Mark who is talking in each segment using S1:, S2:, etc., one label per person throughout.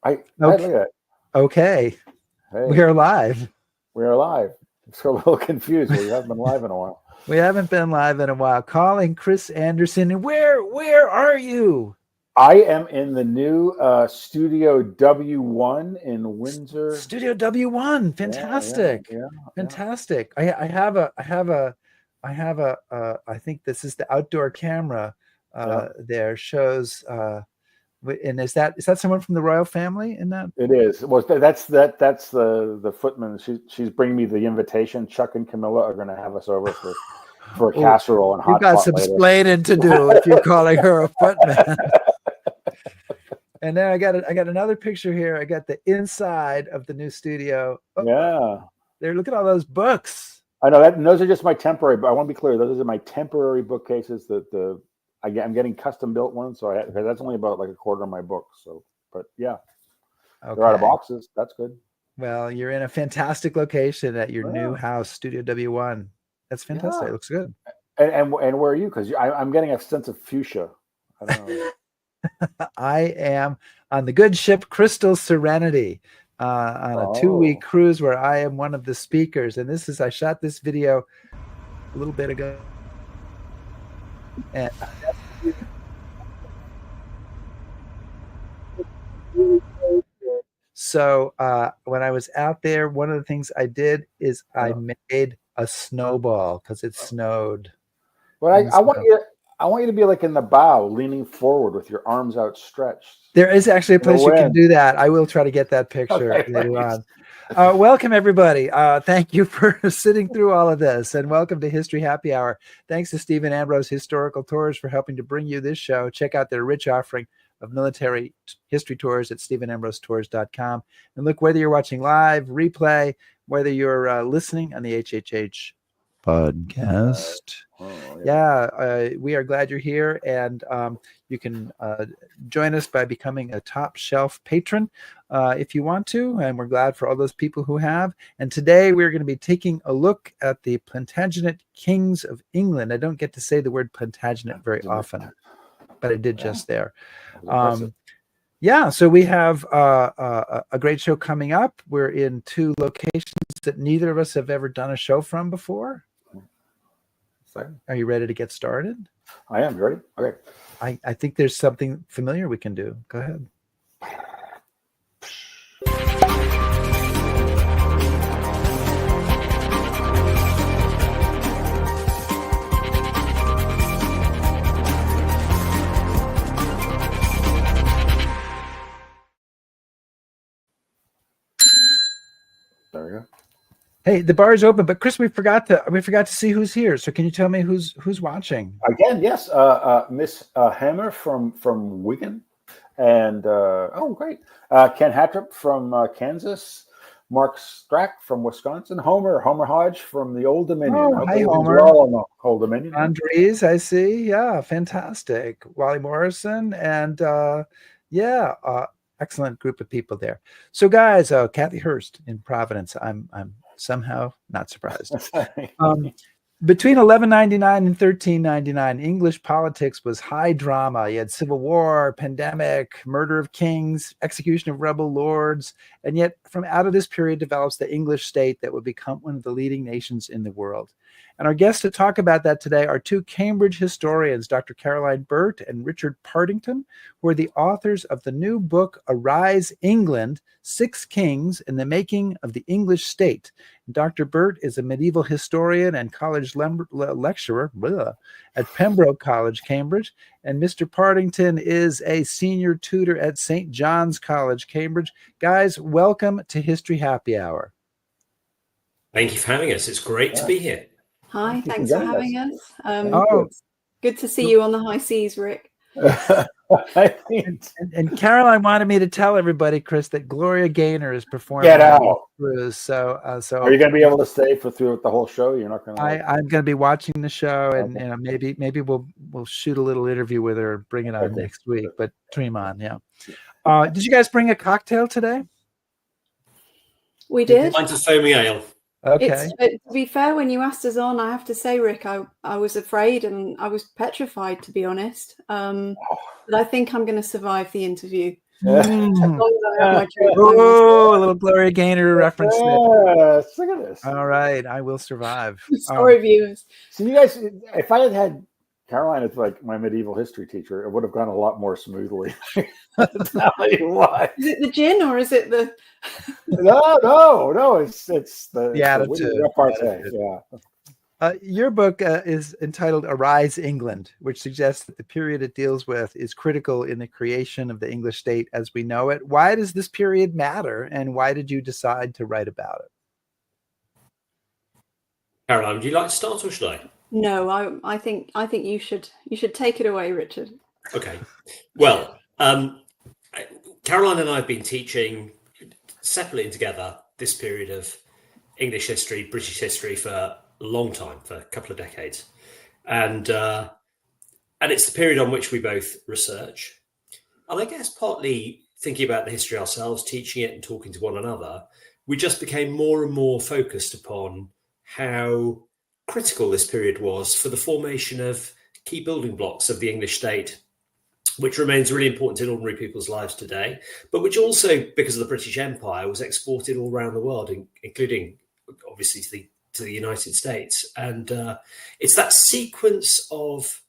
S1: Look
S2: Okay.
S1: at it.
S2: Okay.
S1: Hey,
S2: We are live.
S1: we are live. I'm still a little confused. We haven't been live in a while.
S2: We haven't been live in a while. Calling Chris Anderson. Where are you?
S1: I am in the new Studio W1 in Windsor.
S2: Studio W1. Fantastic.
S1: Yeah.
S2: Fantastic. I think this is the outdoor camera there shows and is that someone from the royal family in that?
S1: It is. Well, that's the footman. She's bringing me the invitation. Chuck and Camilla are going to have us over for a casserole and hot
S2: pot. You got some explaining to do if you're calling her a footman. And then I got another picture here. I got the inside of the new studio. There. Look at all those books.
S1: I know that. And those are just my temporary. But I want to be clear. Those are my temporary bookcases. I'm getting custom built ones, so because that's only about like a quarter of my books. So, but yeah, they're out of boxes. That's good.
S2: Well, you're in a fantastic location at your new house, Studio W1. That's fantastic. Yeah. It looks good.
S1: And where are you? Because I'm getting a sense of fuchsia. I don't know.
S2: I am on the good ship Crystal Serenity on a 2-week cruise where I am one of the speakers. And I shot this video a little bit ago. And so when I was out there, one of the things I did is I made a snowball because it snowed.
S1: Well, I want you to be like in the bow, leaning forward with your arms outstretched.
S2: There is actually a place you can do that. I will try to get that picture later on. Welcome, everybody. Thank you for sitting through all of this, and welcome to History Happy Hour. Thanks to Stephen Ambrose Historical Tours for helping to bring you this show. Check out their rich offering of military history tours at stephenambrosetours.com. And look, whether you're watching live, replay, whether you're listening on the HHH podcast. We are glad you're here, and you can join us by becoming a top shelf patron if you want to, and we're glad for all those people who have. And today we're going to be taking a look at the Plantagenet Kings of England. I don't get to say the word Plantagenet very often, but I did just there. So we have a great show coming up. We're in 2 locations that neither of us have ever done a show from before. Are you ready to get started?
S1: I am. You ready? Okay.
S2: I think there's something familiar we can do. Go ahead.
S1: There we go.
S2: Hey, the bar is open, but Chris, we forgot to see who's here. So can you tell me who's watching?
S1: Again, yes. Miss Hammer from Wigan, and great. Ken Hattrup from Kansas, Mark Strack from Wisconsin, Homer Hodge from the Old Dominion.
S2: Hi, Homer.
S1: All on the Old Dominion.
S2: Andres, I see. Yeah, fantastic. Wally Morrison, and excellent group of people there. So, guys, Kathy Hurst in Providence. I'm somehow not surprised. Between 1199 and 1399, English politics was high drama. You had civil war, pandemic, murder of kings, execution of rebel lords, and yet from out of this period develops the English state that would become one of the leading nations in the world. And our guests to talk about that today are 2 Cambridge historians, Dr. Caroline Burt and Richard Partington, who are the authors of the new book, Arise England, 6 Kings and the Making of the English State. Dr. Burt is a medieval historian and college lecturer at Pembroke College, Cambridge, and Mr. Partington is a senior tutor at St. John's College, Cambridge. Guys, welcome to History Happy Hour.
S3: Thank you for having us. It's great to be here.
S4: Hi, thanks for having us. Good to see you on the high seas, Rick.
S2: and Caroline wanted me to tell everybody, Chris, that Gloria Gaynor is performing.
S1: Get out.
S2: So
S1: are you going to be able to stay through the whole show? You're not going to.
S2: I'm going to be watching the show, and maybe we'll shoot a little interview with her, bring it on next week. But dream on, yeah. Did you guys bring a cocktail today?
S4: We did.
S3: Mine's a foamy ale.
S2: Okay.
S4: To be fair, when you asked us on, I have to say, Rick, I was afraid and I was petrified, to be honest. But I think I'm going to survive the interview. As long as I have my drink.
S2: Oh, a little Gloria Gaynor reference there.
S1: Yes, look at this.
S2: All right, I will survive.
S4: Sorry, viewers.
S1: So you guys, if I had had Caroline as like my medieval history teacher, it would have gone a lot more smoothly. Tell you what.
S4: Is it the gin or is it the?
S1: No. It's the
S2: attitude.
S1: repartee. Yeah.
S2: Your book is entitled "Arise, England," which suggests that the period it deals with is critical in the creation of the English state as we know it. Why does this period matter, and why did you decide to write about it?
S3: Caroline, would you like to start, or should I?
S4: No, I think you should take it away, Richard.
S3: Okay. Well, Caroline and I have been teaching separately and together this period of English history, British history for a long time, for a couple of decades, and it's the period on which we both research, and I guess partly thinking about the history ourselves, teaching it and talking to one another, we just became more and more focused upon how critical this period was for the formation of key building blocks of the English state, which remains really important in ordinary people's lives today, but which also, because of the British Empire, was exported all around the world, including obviously to the United States. And it's that sequence of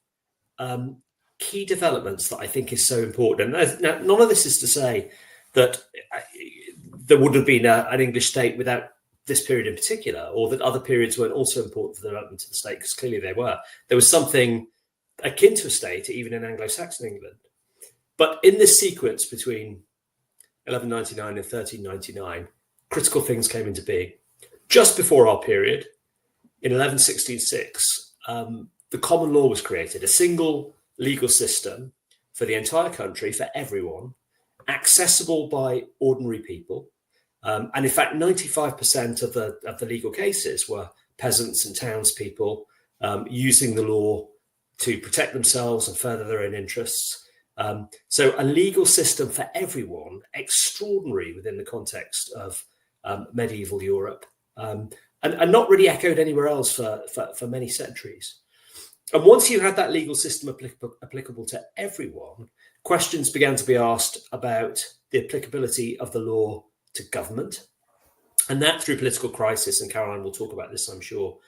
S3: key developments that I think is so important. And now, none of this is to say that there would have been an English state without this period in particular, or that other periods weren't also important for the development of the state, because clearly they were. There was something akin to a state, even in Anglo-Saxon England. But in this sequence between 1199 and 1399, critical things came into being. Just before our period, in 1166, the common law was created, a single legal system for the entire country, for everyone, accessible by ordinary people. And in fact, 95% of the legal cases were peasants and townspeople using the law to protect themselves and further their own interests. So a legal system for everyone, extraordinary within the context of medieval Europe, and not really echoed anywhere else for many centuries. And once you had that legal system applicable to everyone, questions began to be asked about the applicability of the law to government. And that, through political crisis, and Caroline will talk about this, I'm sure,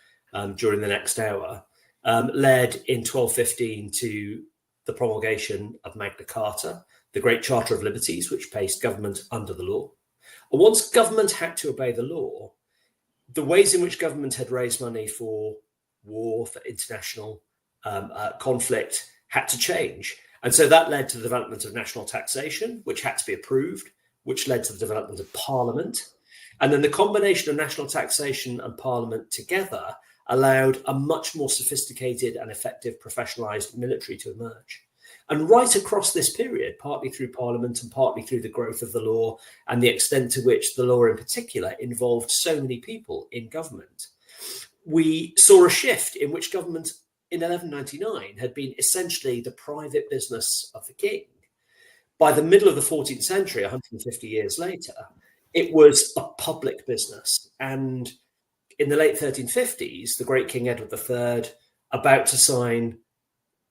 S3: during the next hour, led in 1215 to the promulgation of Magna Carta, the Great Charter of Liberties, which placed government under the law. And once government had to obey the law, the ways in which government had raised money for war, for international conflict, had to change. And so that led to the development of national taxation, which had to be approved, which led to the development of Parliament. And then the combination of national taxation and Parliament together allowed a much more sophisticated and effective professionalised military to emerge. And right across this period, partly through Parliament and partly through the growth of the law and the extent to which the law in particular involved so many people in government, we saw a shift in which government in 1199 had been essentially the private business of the king. By the middle of the 14th century, 150 years later, it was a public business. And in the late 1350s, the great King Edward III, about to sign,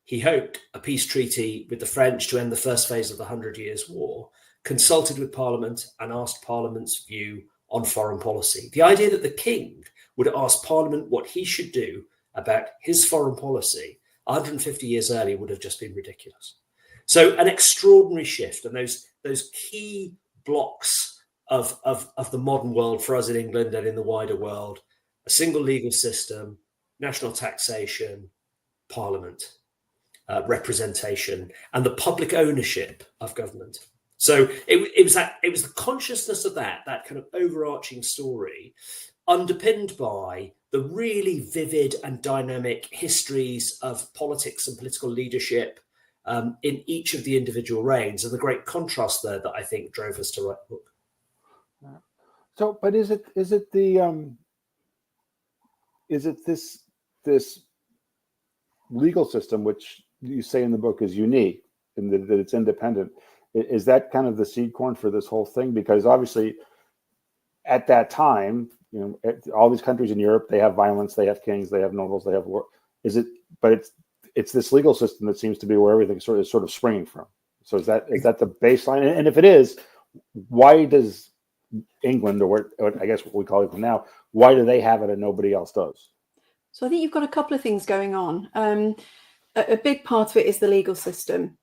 S3: he hoped, a peace treaty with the French to end the first phase of the 100 Years' War, consulted with Parliament and asked Parliament's view on foreign policy. The idea that the king would ask Parliament what he should do about his foreign policy 150 years earlier would have just been ridiculous. So an extraordinary shift, and those key blocks of the modern world for us in England and in the wider world: a single legal system, national taxation, Parliament, representation, and the public ownership of government. So it was the consciousness of that kind of overarching story, underpinned by the really vivid and dynamic histories of politics and political leadership in each of the individual reigns, and the great contrast there that I think drove us to write the book.
S1: So, but is it this legal system, which you say in the book is unique in that it's independent? Is that kind of the seed corn for this whole thing? Because obviously, at that time, all these countries in Europe, they have violence, they have kings, they have nobles, they have war. But it's this legal system that seems to be where everything sort of springing from. So is that the baseline? And if it is, why does England, or I guess what we call it now, why do they have it and nobody else does?
S4: So I think you've got a couple of things going on. A big part of it is the legal system,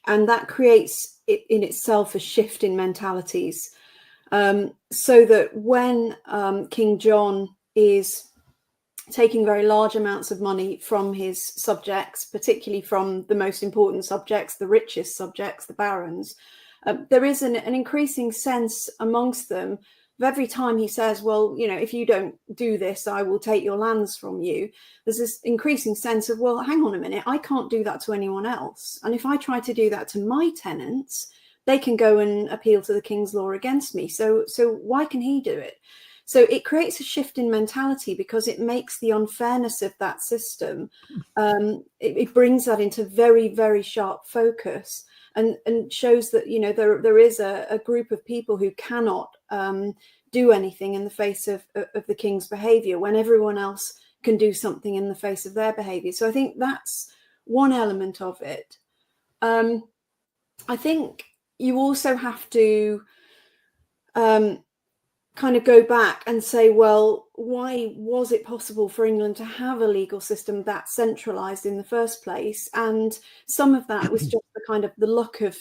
S4: and that creates in itself a shift in mentalities. So that when King John is taking very large amounts of money from his subjects, particularly from the most important subjects, the richest subjects, the barons, there is an increasing sense amongst them of every time he says, well, if you don't do this, I will take your lands from you. There's this increasing sense of, well, hang on a minute, I can't do that to anyone else. And if I try to do that to my tenants, they can go and appeal to the king's law against me. So why can he do it? So it creates a shift in mentality because it makes the unfairness of that system, it brings that into very, very sharp focus, and shows that, there is a group of people who cannot do anything in the face of the king's behavior when everyone else can do something in the face of their behavior. So I think that's one element of it. I think you also have to kind of go back and say, well, why was it possible for England to have a legal system that centralized in the first place? And some of that was just the kind of the luck of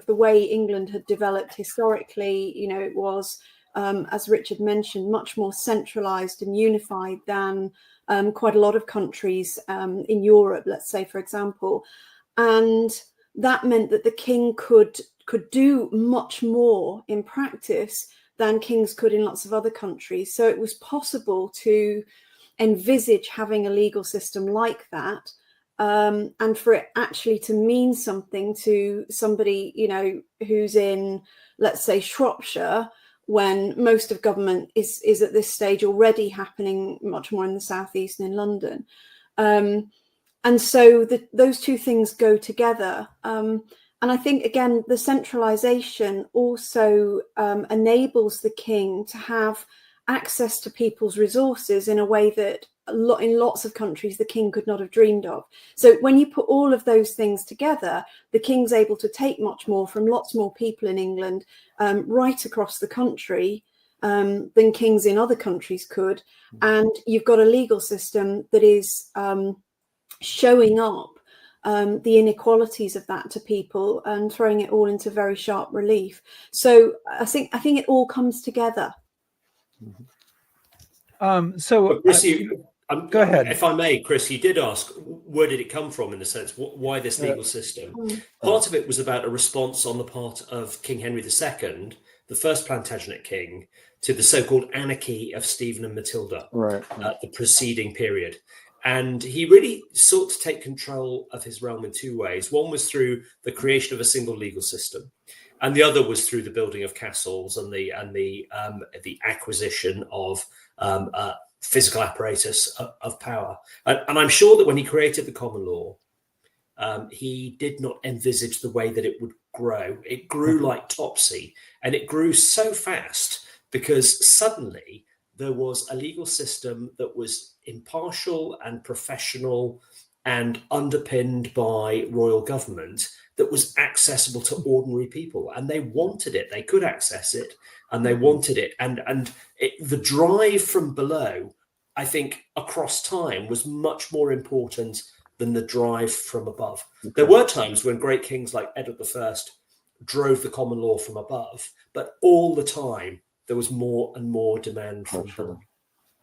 S4: the way England had developed historically. It was, as Richard mentioned, much more centralized and unified than quite a lot of countries in Europe, let's say, for example. And that meant that the king could do much more in practice than kings could in lots of other countries. So it was possible to envisage having a legal system like that, and for it actually to mean something to somebody, who's in, let's say, Shropshire, when most of government is at this stage already happening much more in the southeast and in London. And so those two things go together. And I think, again, the centralization also enables the king to have access to people's resources in a way that in lots of countries the king could not have dreamed of. So when you put all of those things together, the king's able to take much more from lots more people in England right across the country than kings in other countries could. And you've got a legal system that is showing up the inequalities of that to people and throwing it all into very sharp relief. So I think it all comes together.
S2: So
S3: Chris,
S2: go ahead.
S3: If I may, Chris, you did ask, where did it come from, in the sense, why this legal system? Part of it was about a response on the part of King Henry II, the first Plantagenet king, to the so-called anarchy of Stephen and Matilda, at the preceding period. And he really sought to take control of his realm in two ways. One was through the creation of a single legal system, and the other was through the building of castles and the acquisition of physical apparatus of power. And I'm sure that when he created the common law, he did not envisage the way that it would grow. It grew like topsy, and it grew so fast because suddenly there was a legal system that was impartial and professional and underpinned by royal government, that was accessible to ordinary people, and they wanted it. They could access it, and they wanted it. And the drive from below, I think, across time was much more important than the drive from above. Okay. There were times when great kings like Edward I drove the common law from above, but all the time there was more and more demand from below.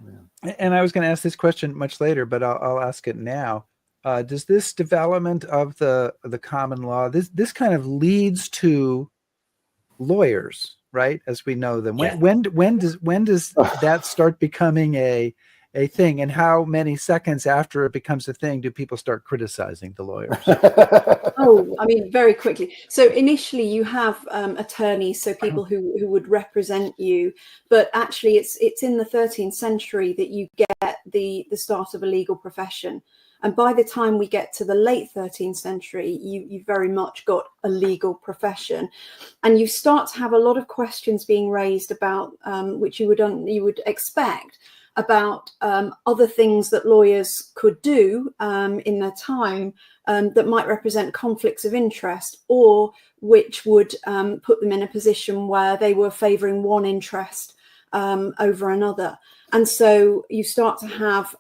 S2: Yeah. And I was going to ask this question much later, but I'll ask it now. Does this development of the common law, this kind of leads to lawyers, right? As we know them.
S3: Yeah.
S2: When does that start becoming a thing, and how many seconds after it becomes a thing do people start criticizing the lawyers?
S4: Oh, I mean, very quickly. So initially you have attorneys, so people who would represent you, but actually it's in the 13th century that you get the start of a legal profession. And by the time we get to the late 13th century, you very much got a legal profession, and you start to have a lot of questions being raised about which you would expect about other things that lawyers could do in their time that might represent conflicts of interest, or which would put them in a position where they were favouring one interest over another. And so you start to have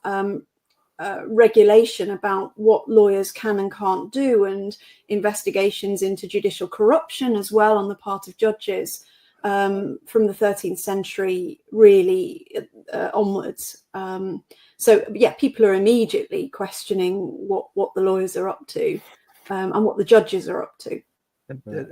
S4: regulation about what lawyers can and can't do, and investigations into judicial corruption as well on the part of judges from the 13th century really onwards. So yeah, people are immediately questioning what the lawyers are up to and what the judges are up to.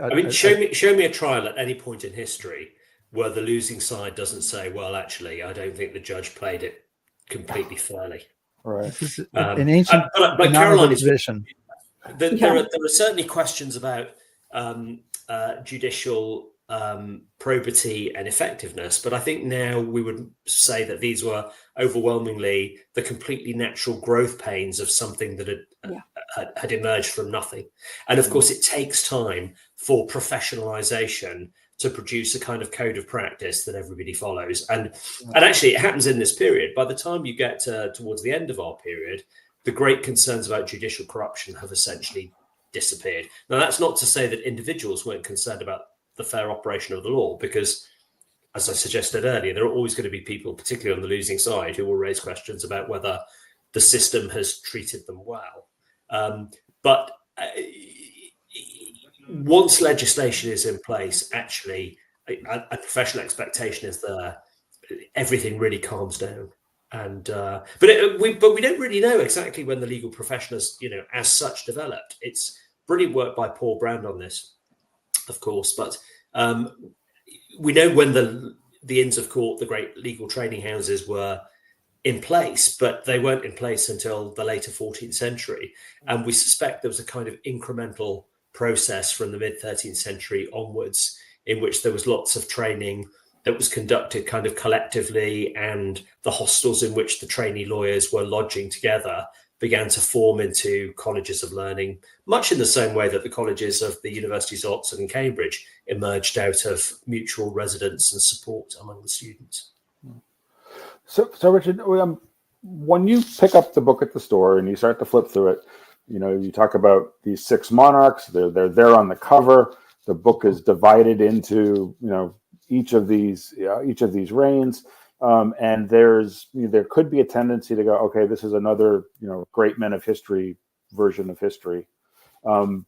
S3: I mean, show me a trial at any point in history where the losing side doesn't say, well, actually, I don't think the judge played it completely fairly.
S1: Right.
S2: This is an ancient
S3: but Caroline is
S2: position.
S3: There are certainly questions about judicial probity and effectiveness, but I think now we would say that these were overwhelmingly the completely natural growth pains of something that had emerged from nothing. And of course, it takes time for professionalization to produce a kind of code of practice that everybody follows. And actually, it happens in this period. By the time you get towards the end of our period, the great concerns about judicial corruption have essentially disappeared. Now, that's not to say that individuals weren't concerned about the fair operation of the law, because, as I suggested earlier, there are always going to be people, particularly on the losing side, who will raise questions about whether the system has treated them well. But once legislation is in place, actually, a professional expectation is there. Everything really calms down, and but we don't really know exactly when the legal profession has, as such, developed. It's brilliant work by Paul Brand on this, of course, but we know when the Inns of Court, the great legal training houses, were in place, but they weren't in place until the later 14th century, and we suspect there was a kind of incremental process from the mid 13th century onwards, in which there was lots of training that was conducted kind of collectively, and the hostels in which the trainee lawyers were lodging together began to form into colleges of learning, much in the same way that the colleges of the universities of Oxford and Cambridge emerged out of mutual residence and support among the students.
S1: So Richard, when you pick up the book at the store and you start to flip through it, you talk about these 6 monarchs. They're there on the cover. The book is divided into each of these reigns, and there could be a tendency to go, okay, this is another great men of history version of history, and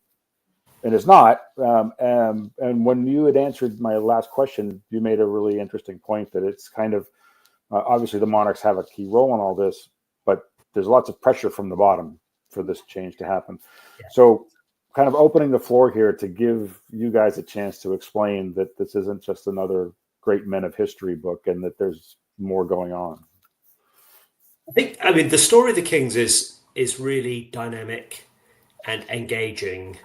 S1: it's not. And when you had answered my last question, you made a really interesting point that it's kind of obviously the monarchs have a key role in all this, but there's lots of pressure from the bottom for this change to happen. Yeah. So kind of opening the floor here to give you guys a chance to explain that this isn't just another great men of history book, and that there's more going on.
S3: I mean, the story of the Kings is really dynamic and engaging,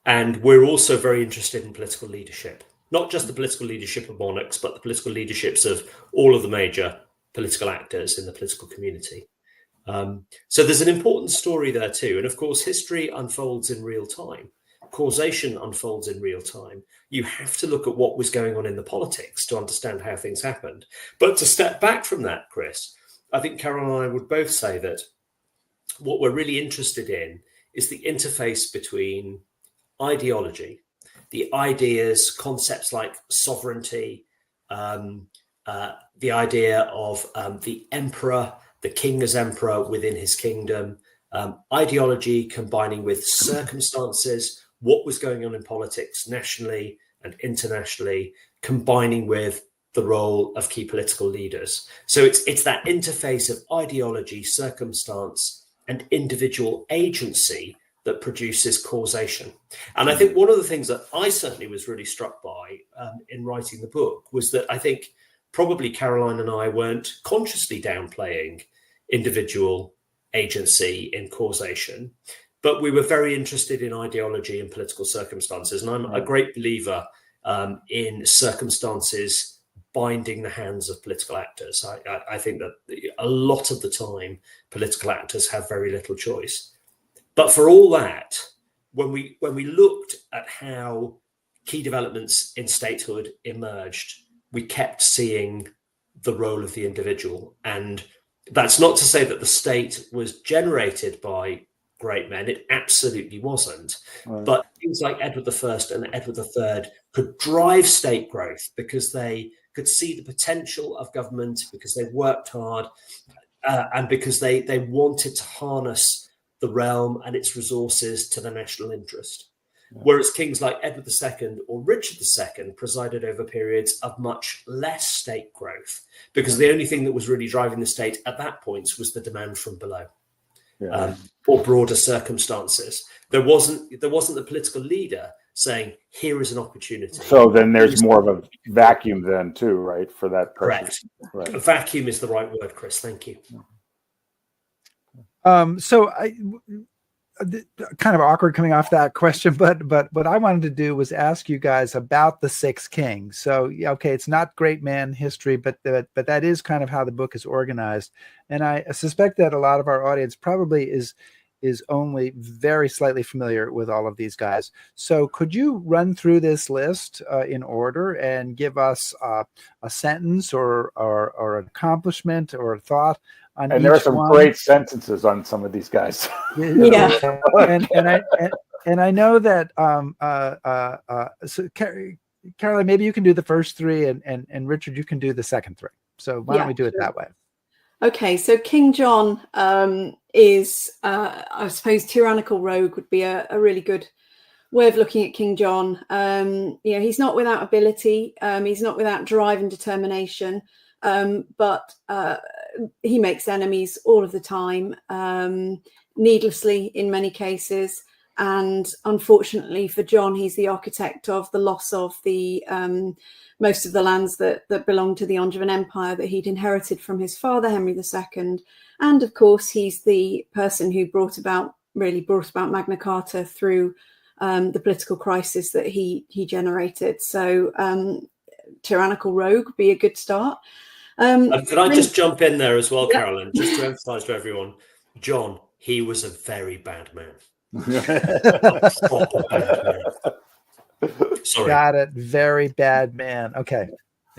S3: and we're also very interested in political leadership, not just the political leadership of monarchs, but the political leaderships of all of the major political actors in the political community. So there's an important story there too. And of course, history unfolds in real time. Causation unfolds in real time. You have to look at what was going on in the politics to understand how things happened. But to step back from that, Chris, I think Carol and I would both say that what we're really interested in is the interface between ideology, the ideas, concepts like sovereignty, the idea of the emperor, the king as emperor within his kingdom, ideology combining with circumstances, what was going on in politics nationally and internationally, combining with the role of key political leaders. So it's that interface of ideology, circumstance, and individual agency that produces causation. And I think one of the things that I certainly was really struck by in writing the book was that I think probably Caroline and I weren't consciously downplaying individual agency in causation, but we were very interested in ideology and political circumstances. And I'm a great believer in circumstances binding the hands of political actors. I think that a lot of the time, political actors have very little choice. But for all that, when we looked at how key developments in statehood emerged, we kept seeing the role of the individual. And that's not to say that the state was generated by great men. It absolutely wasn't.
S1: Right.
S3: But things like Edward I and Edward III could drive state growth because they could see the potential of government, because they worked hard, and because they wanted to harness the realm and its resources to the national interest. Yeah. Whereas kings like Edward II or Richard II presided over periods of much less state growth, because the only thing that was really driving the state at that point was the demand from below, or broader circumstances. There wasn't the political leader saying, here is an opportunity.
S1: So then there's more of a vacuum then too, right? For that person.
S3: Correct. Right. A vacuum is the right word, Chris. Thank you.
S2: So kind of awkward coming off that question, but what I wanted to do was ask you guys about the 6 kings. So, okay, it's not great man history, but that is kind of how the book is organized. And I suspect that a lot of our audience probably is only very slightly familiar with all of these guys. So could you run through this list in order and give us a sentence or an accomplishment or a thought on
S1: and there are some
S2: one?
S1: Great sentences on some of these guys.
S4: Yeah.
S2: and I know that so Caroline, maybe you can do the first 3 and Richard, you can do the second 3. So why don't we do it that way?
S4: Okay, so King John is, I suppose, tyrannical rogue would be a really good way of looking at King John. He's not without ability. He's not without drive and determination, but he makes enemies all of the time, needlessly in many cases. And unfortunately for John, he's the architect of the loss of the most of the lands that belonged to the Angevin Empire that he'd inherited from his father, Henry II. And of course, he's the person who brought about Magna Carta through the political crisis that he generated. So tyrannical rogue would be a good start.
S3: Could I just jump in there as well, Caroline, just to emphasize to everyone, John, he was a very bad man. A proper bad man. Sorry.
S2: Got it. Very bad man. Okay.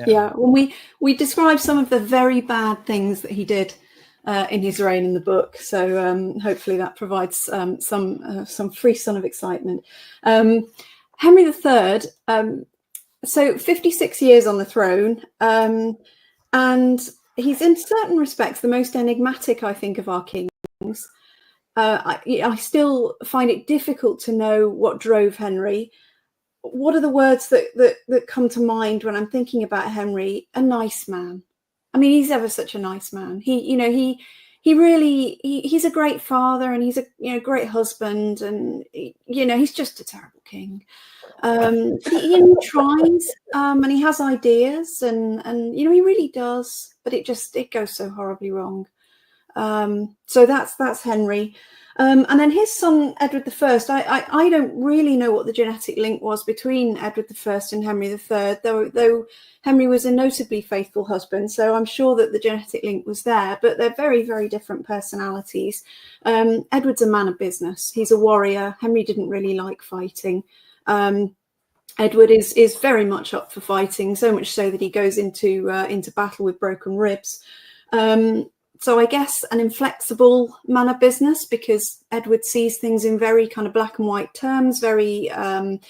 S4: Yeah. When we describe some of the very bad things that he did in his reign in the book, so hopefully that provides some frisson of excitement. Henry III, so 56 years on the throne, and he's in certain respects the most enigmatic, I think, of our kings. I still find it difficult to know what drove Henry. What are the words that come to mind when I'm thinking about Henry? A nice man. I mean, he's ever such a nice man. He's a great father, and he's a great husband, and he's just a terrible king. He tries, and he has ideas, and he really does, but it goes so horribly wrong. So that's Henry. And then his son, Edward I. I don't really know what the genetic link was between Edward I and Henry III, though Henry was a notably faithful husband. So I'm sure that the genetic link was there, but they're very, very different personalities. Edward's a man of business. He's a warrior. Henry didn't really like fighting. Edward is very much up for fighting, so much so that he goes into battle with broken ribs. So I guess an inflexible man of business, because Edward sees things in very kind of black and white terms, very kind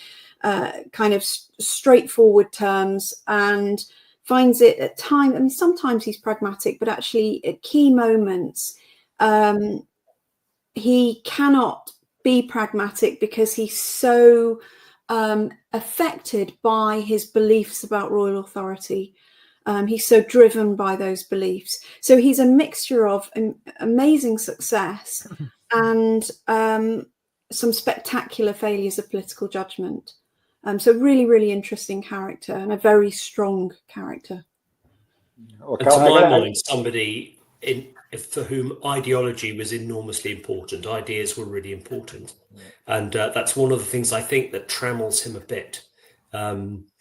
S4: of straightforward terms, and finds it at times. I mean, sometimes he's pragmatic, but actually at key moments, he cannot be pragmatic because he's so affected by his beliefs about royal authority. He's so driven by those beliefs. So he's a mixture of amazing success and some spectacular failures of political judgment. So really, really interesting character, and a very strong character.
S3: And to my mind, somebody for whom ideology was enormously important. Ideas were really important. And that's one of the things I think that trammels him a bit.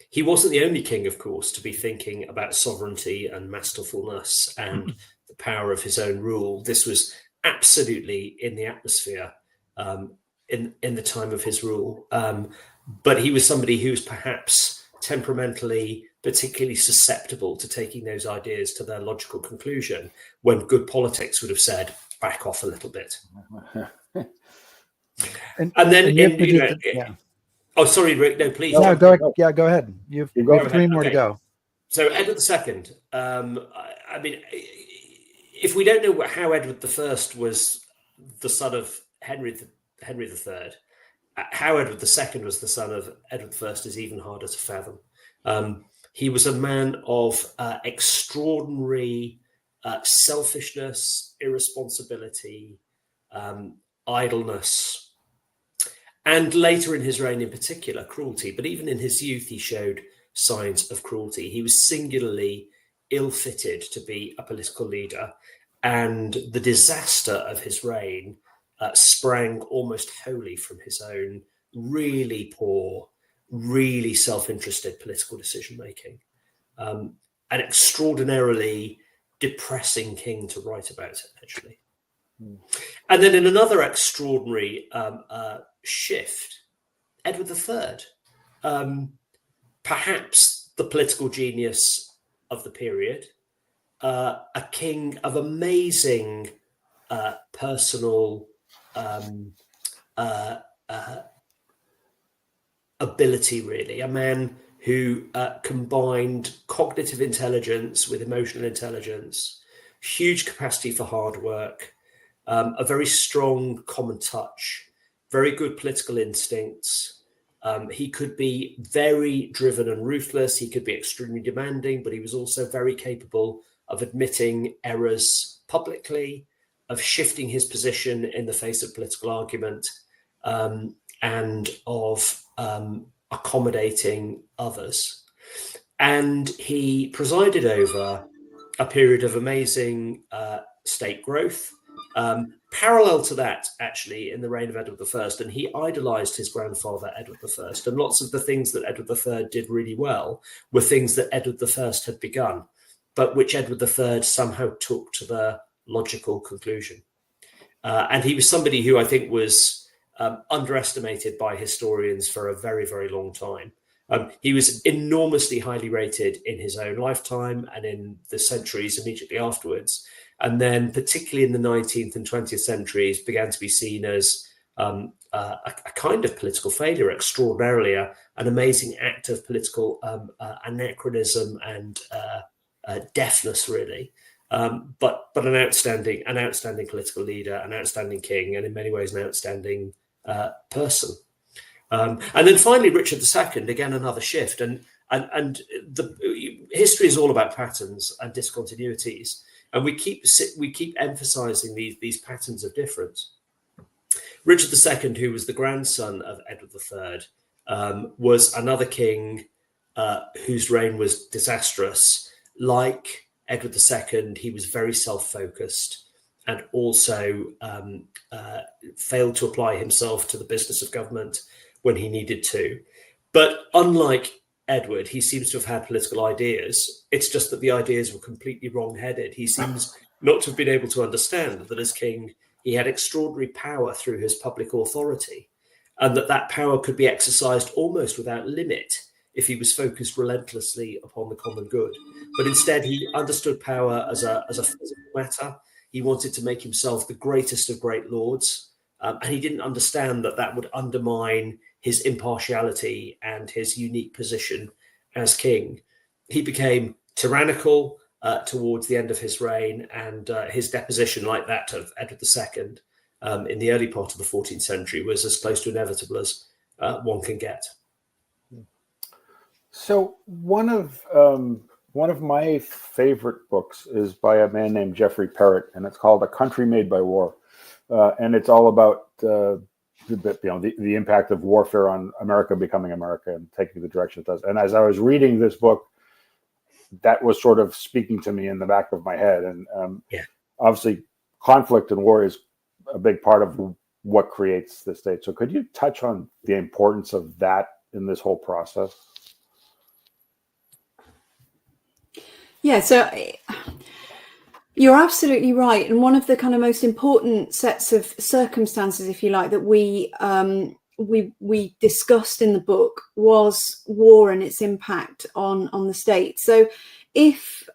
S3: He wasn't the only king, of course, to be thinking about sovereignty and masterfulness and the power of his own rule. This was absolutely in the atmosphere in the time of his rule. But he was somebody who was perhaps temperamentally particularly susceptible to taking those ideas to their logical conclusion, when good politics would have said, back off a little bit. And then, oh, sorry, Rick. No, please.
S2: No, go ahead. You've got 3 more to go.
S3: So Edward II. I mean, if we don't know how Edward I was the son of Henry III, how Edward II was the son of Edward I is even harder to fathom. He was a man of extraordinary selfishness, irresponsibility, idleness, and later in his reign in particular, cruelty. But even in his youth, he showed signs of cruelty. He was singularly ill-fitted to be a political leader, and the disaster of his reign sprang almost wholly from his own really poor, really self-interested political decision-making. An extraordinarily depressing king to write about, actually. And then in another extraordinary shift, Edward III, perhaps the political genius of the period, a king of amazing personal ability, really, a man who combined cognitive intelligence with emotional intelligence, huge capacity for hard work, a very strong common touch, very good political instincts. He could be very driven and ruthless. He could be extremely demanding, but he was also very capable of admitting errors publicly, of shifting his position in the face of political argument, and of accommodating others. And he presided over a period of amazing state growth. Parallel to that, actually, in the reign of Edward I, and he idolized his grandfather, Edward I. And lots of the things that Edward III did really well were things that Edward I had begun, but which Edward III somehow took to the logical conclusion. And he was somebody who I think was underestimated by historians for a very, very long time. He was enormously highly rated in his own lifetime and in the centuries immediately afterwards. And then particularly in the 19th and 20th centuries began to be seen as a kind of political failure, extraordinarily an amazing act of political anachronism and deafness, really. But an outstanding political leader, an outstanding king, and in many ways an outstanding person. And then finally, Richard II, again, another shift. And the history is all about patterns and discontinuities. And we keep emphasizing these patterns of difference. Richard II, who was the grandson of Edward III, was another king whose reign was disastrous. Like Edward II, he was very self-focused and also failed to apply himself to the business of government when he needed to. But unlike Edward, he seems to have had political ideas. It's just that the ideas were completely wrong-headed. He seems not to have been able to understand that as king, he had extraordinary power through his public authority, and that power could be exercised almost without limit if he was focused relentlessly upon the common good. But instead, he understood power as a physical matter. He wanted to make himself the greatest of great lords, and he didn't understand that would undermine his impartiality and his unique position as king. He became tyrannical towards the end of his reign, and his deposition, like that of Edward II in the early part of the 14th century, was as close to inevitable as one can get.
S1: So one of my favorite books is by a man named Jeffrey Parrott, and it's called A Country Made by War. And it's all about the impact of warfare on America becoming America and taking the direction it does. And as I was reading this book, that was sort of speaking to me in the back of my head. And obviously, conflict and war is a big part of what creates the state. So could you touch on the importance of that in this whole process?
S4: Yeah, so you're absolutely right. And one of the kind of most important sets of circumstances, if you like, that we we discussed in the book was war and its impact on the state. So if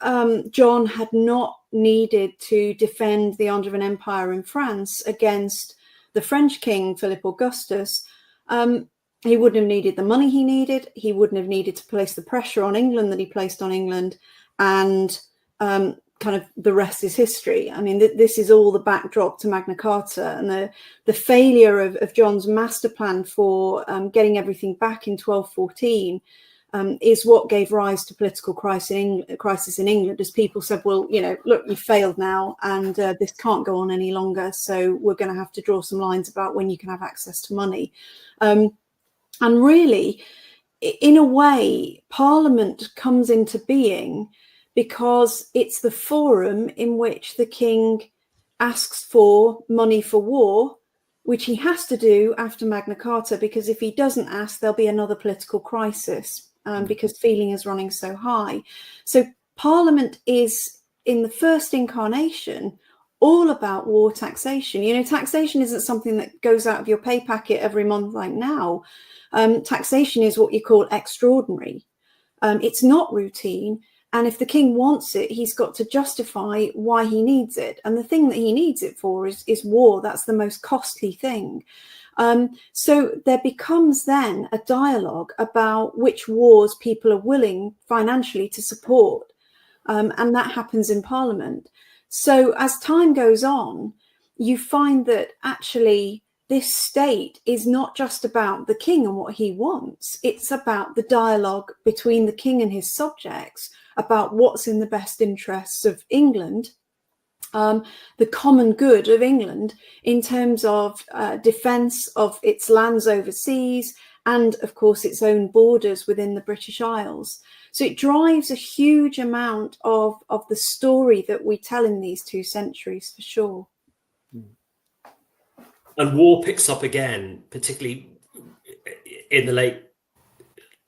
S4: John had not needed to defend the Angevin Empire in France against the French king, Philip Augustus, he wouldn't have needed the money he needed. He wouldn't have needed to place the pressure on England that he placed on England. And kind of the rest is history. I mean, this is all the backdrop to Magna Carta, and the failure of John's master plan for getting everything back in 1214 is what gave rise to political crisis in England, as people said, well, you know, look, you failed now, and this can't go on any longer, so we're going to have to draw some lines about when you can have access to money. And really, in a way, Parliament comes into being because it's the forum in which the king asks for money for war, which he has to do after Magna Carta, because if he doesn't ask, there'll be another political crisis, because feeling is running so high. So Parliament is, in the first incarnation, all about war taxation. You know, taxation isn't something that goes out of your pay packet every month like now. Taxation is what you call extraordinary. It's not routine. And if the king wants it, he's got to justify why he needs it. And the thing that he needs it for is war. That's the most costly thing. So there becomes then a dialogue about which wars people are willing financially to support. And that happens in Parliament. So as time goes on, you find that actually this state is not just about the king and what he wants. It's about the dialogue between the king and his subjects about what's in the best interests of England, the common good of England in terms of defence of its lands overseas and, of course, its own borders within the British Isles. So it drives a huge amount of the story that we tell in these 2 centuries, for sure.
S3: And war picks up again, particularly in the late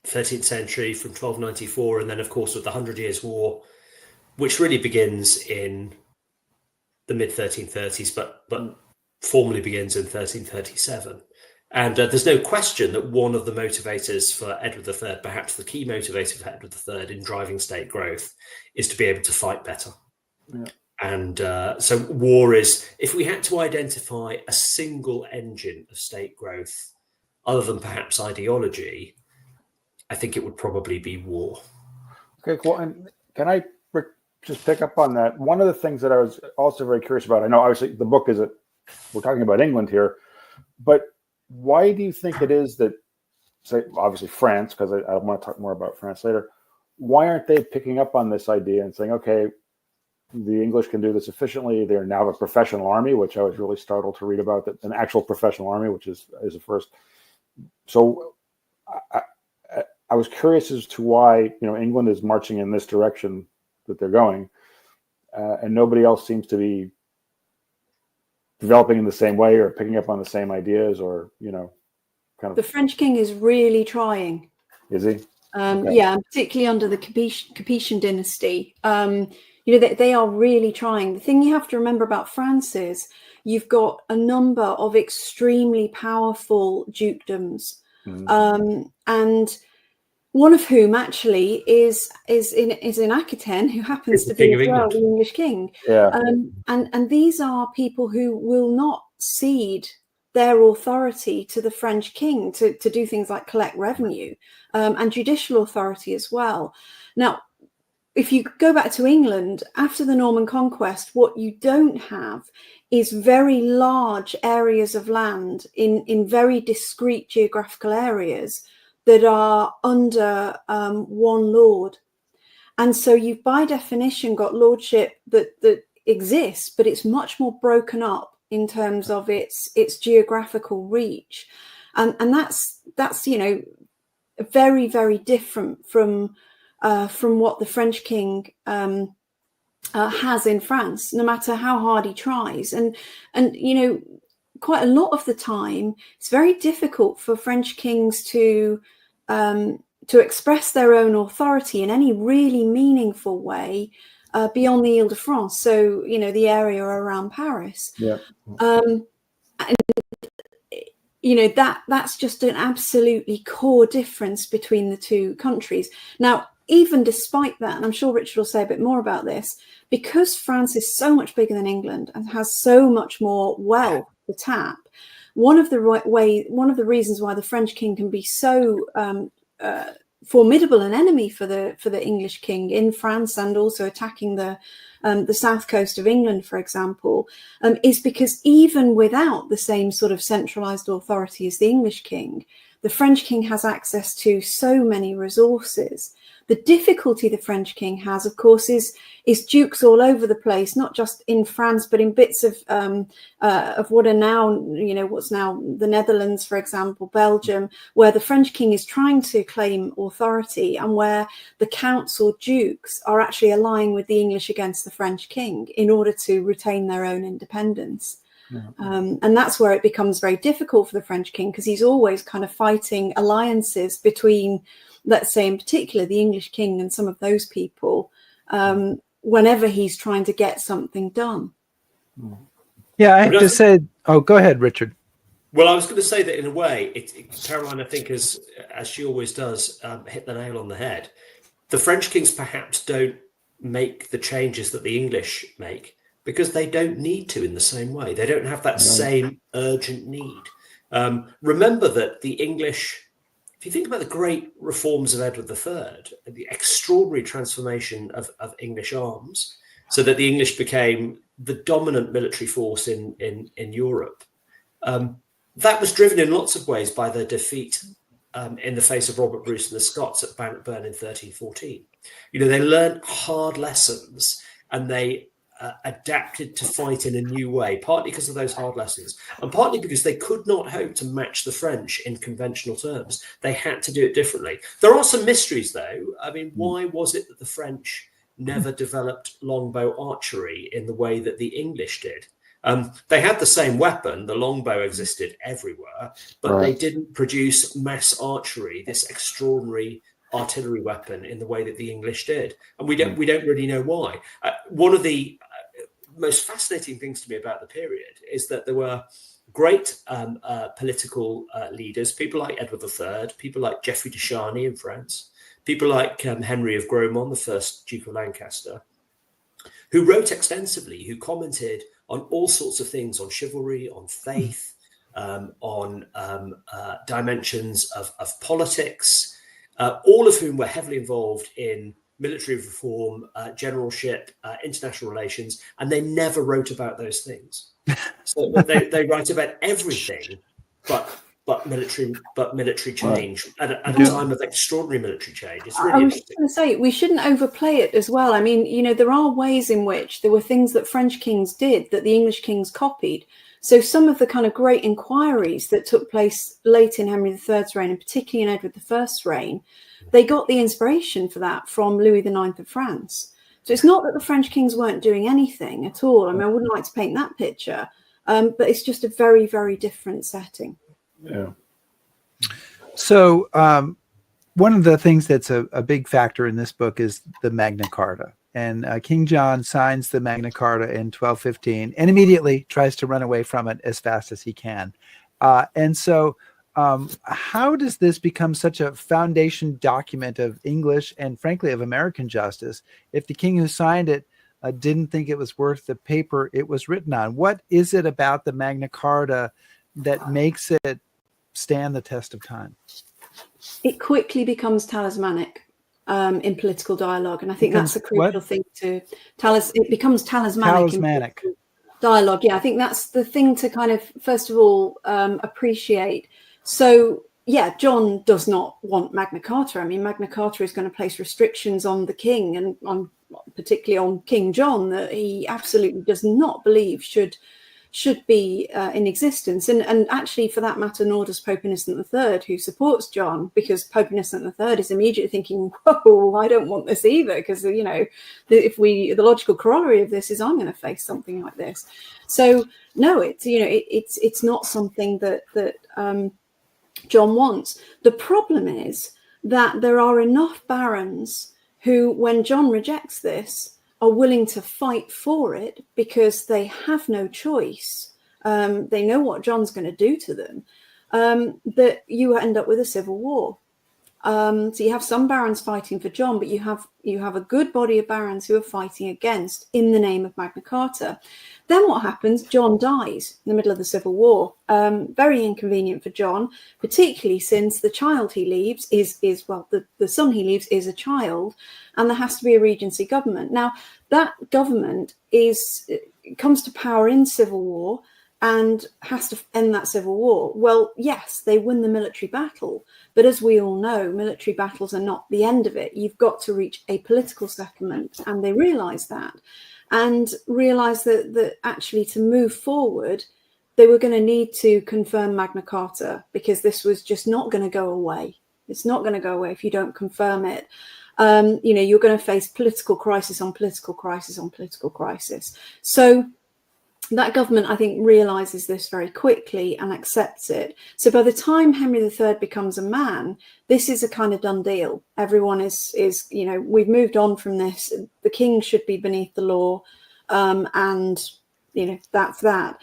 S3: 13th century from 1294, and then, of course, with the 100 Years' War, which really begins in the mid-1330s, but formally begins in 1337. And there's no question that one of the motivators for Edward III, perhaps the key motivator for Edward III in driving state growth, is to be able to fight better. Yeah. And so war is, if we had to identify a single engine of state growth, other than perhaps ideology, I think it would probably be war.
S1: Okay, cool. And can I just pick up on that? One of the things that I was also very curious about, I know obviously the book is, we're talking about England here, but why do you think it is that, say, obviously France, because I want to talk more about France later, why aren't they picking up on this idea and saying, okay, the English can do this efficiently. They now have a professional army, which I was really startled to read about, that an actual professional army, which is a first. So I was curious as to why, England is marching in this direction that they're going, and nobody else seems to be developing in the same way or picking up on the same ideas, or kind of.
S4: The French king is really trying.
S1: Is he?
S4: Okay. Yeah, particularly under the Capetian dynasty. They are really trying. The thing you have to remember about France is you've got a number of extremely powerful dukedoms, and one of whom actually is in Aquitaine, who happens to be as well the English king.
S1: Yeah.
S4: And these are people who will not cede their authority to the French king to do things like collect revenue, and judicial authority as well. Now, if you go back to England, after the Norman conquest, what you don't have is very large areas of land in very discrete geographical areas that are under one lord. And so you've by definition got lordship that exists, but it's much more broken up in terms of its geographical reach. And that's very, very different from what the French king has in France, no matter how hard he tries. And quite a lot of the time, it's very difficult for French kings to express their own authority in any really meaningful way beyond the Ile-de-France. So, the area around Paris.
S1: Yeah.
S4: And that's just an absolutely core difference between the two countries. Now, even despite that, and I'm sure Richard will say a bit more about this, because France is so much bigger than England and has so much more wealth to tap, one of the reasons why the French king can be so formidable an enemy for the English king in France, and also attacking the south coast of England, for example, is because even without the same sort of centralized authority as the English king, the French king has access to so many resources. The difficulty the French king has, of course, is dukes all over the place, not just in France, but in bits of what are now, what's now the Netherlands, for example, Belgium, where the French king is trying to claim authority, and where the counts or dukes are actually allying with the English against the French king in order to retain their own independence. Yeah. And that's where it becomes very difficult for the French king, because he's always kind of fighting alliances between, let's say in particular, the English king and some of those people, whenever he's trying to get something done.
S2: Yeah, I have to say, go ahead, Richard.
S3: Well, I was going to say that in a way, Caroline, I think, as she always does, hit the nail on the head. The French kings perhaps don't make the changes that the English make because they don't need to in the same way. They don't have that same urgent need. Remember that the English, if you think about the great reforms of Edward III, the extraordinary transformation of English arms, so that the English became the dominant military force in Europe, that was driven in lots of ways by their defeat in the face of Robert Bruce and the Scots at Bannockburn in 1314. They learned hard lessons, and they adapted to fight in a new way, partly because of those hard lessons, and partly because they could not hope to match the French in conventional terms. They had to do it differently. There are some mysteries, though. I mean, why was it that the French never developed longbow archery in the way that the English did? They had the same weapon. The longbow existed everywhere, but they didn't produce mass archery, this extraordinary artillery weapon, in the way that the English did, and we don't really know why. One of the most fascinating things to me about the period is that there were great political leaders, people like Edward III, people like Geoffrey de Charny in France, people like Henry of Grosmont, the first Duke of Lancaster, who wrote extensively, who commented on all sorts of things, on chivalry, on faith, on dimensions of politics, all of whom were heavily involved in military reform, generalship, international relations, and they never wrote about those things. So they write about everything but military change at a time of extraordinary military change. It's really
S4: I was going to say, we shouldn't overplay it as well. I mean, there are ways in which there were things that French kings did that the English kings copied. So some of the kind of great inquiries that took place late in Henry III's reign, and particularly in Edward I's reign, they got the inspiration for that from Louis IX of France. So it's not that the French kings weren't doing anything at all. I mean, I wouldn't like to paint that picture, but it's just a very, very different setting.
S1: Yeah.
S2: So one of the things that's a big factor in this book is the Magna Carta. And King John signs the Magna Carta in 1215 and immediately tries to run away from it as fast as he can. And so how does this become such a foundation document of English and, frankly, of American justice if the king who signed it didn't think it was worth the paper it was written on? What is it about the Magna Carta that makes it stand the test of time?
S4: It quickly becomes talismanic in political dialogue, and I think that's a crucial thing to it becomes talismanic in dialogue. Yeah, I think that's the thing to kind of first of all appreciate. So yeah, John does not want Magna Carta. I mean, Magna Carta is going to place restrictions on the king, and particularly on King John, that he absolutely does not believe should be in existence. And actually, for that matter, nor does Pope Innocent III, who supports John, because Pope Innocent III is immediately thinking, whoa, I don't want this either, because, the logical corollary of this is I'm going to face something like this. So no, it's not something that John wants. The problem is that there are enough barons who, when John rejects this, are willing to fight for it because they have no choice. They know what John's going to do to them. that you end up with a civil war. So you have some barons fighting for John, but you have a good body of barons who are fighting against in the name of Magna Carta. Then what happens? John dies in the middle of the Civil War. Very inconvenient for John, particularly since the child he leaves is the son he leaves is a child, and there has to be a regency government. Now that government comes to power in civil war and has to end that civil war. Well, yes, they win the military battle, but as we all know, military battles are not the end of it. You've got to reach a political settlement, and they realise that, and realise that actually to move forward, they were going to need to confirm Magna Carta, because this was just not going to go away. It's not going to go away if you don't confirm it. You're going to face political crisis on political crisis on political crisis. So that government, I think, realizes this very quickly and accepts it. So by the time Henry III becomes a man, this is a kind of done deal. Everyone is we've moved on from this. The king should be beneath the law, and that's that.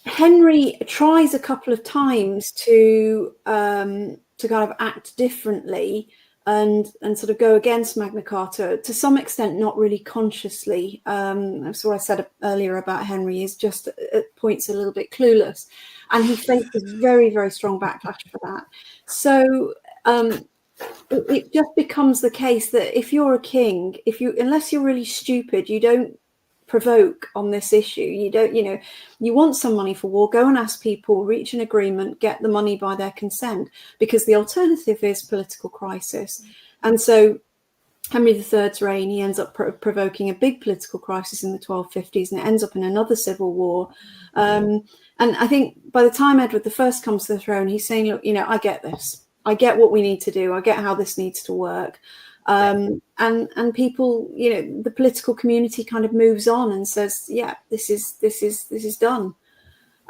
S4: Henry tries a couple of times to kind of act differently and sort of go against Magna Carta, to some extent not really consciously. That's what I said earlier about Henry, is just at points a little bit clueless, and he faces very, very strong backlash for that. So it just becomes the case that if you're a king, unless you're really stupid, you don't provoke on this issue. You want some money for war, go and ask people, reach an agreement, get the money by their consent, because the alternative is political crisis. And so Henry III's reign, he ends up provoking a big political crisis in the 1250s, and it ends up in another civil war. And I think by the time Edward I comes to the throne, he's saying, look, I get this. I get what we need to do. I get how this needs to work. And people, the political community kind of moves on and says, yeah, this is done.